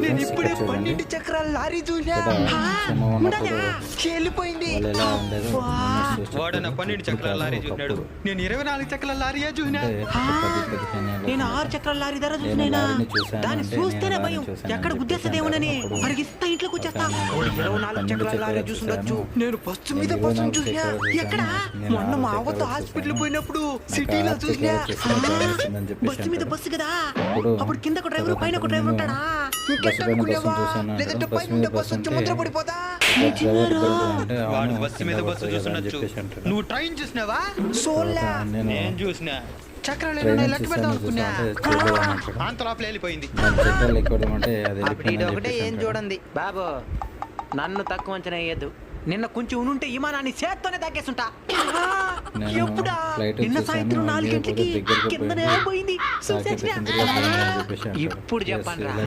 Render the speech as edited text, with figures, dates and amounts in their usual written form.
నేను ఇప్పుడే 12 చక్రాల లారీ చూసా. వెళ్ళిపోయింది. వాడన 12 చక్రాల లారీ చూసినాడు, నేను 24 చక్రాల లారీయే చూసినా. నేను 6 చక్రాల లారీ ధర చూసినా. దాన్ని చూస్తేనే భయం, ఎక్కడ గుద్దేస్తదేమోనని అడిగిస్తా ఇంట్లోకి వచ్చేస్తా. 24 చక్రాల లారీ చూసుండొచ్చు. నేను బస్సు మీద బస్సు చూసినా. ఎక్కడ మొన్న మా అవ్వతో హాస్పిటల్ పోయినప్పుడు సిటీలో చూసినా. బస్సు మీద బస్సు కదా, అప్పుడు కింద ఒక డ్రైవర్ పైన ఒక డ్రైవర్ ఉంటాడా? లేదంటే పైన బస్సు వచ్చి ముద్ర పడిపోతా. వాడు బస్సు మీద బస్సు చూసుండొచ్చు. నువ్వు ట్రైన్ చూసినావా? సోలా నేను చూసినా. చక్రాలు లెక్క పెడదాం అనుకున్నా. అంతలోపల వెళ్ళిపోయింది. ఒకటే ఏం చూడండి బాబు, నన్ను తక్కువ అంచనా వేయద్దు. నిన్న కొంచెం ఉంటే విమానాన్ని చేత్తోనే తగ్గేస్తుంటా. ఎప్పుడా? నిన్న సాయంత్రం 4 గంటలకి కిందనే పోయింది. ఇప్పుడు చెప్పండి.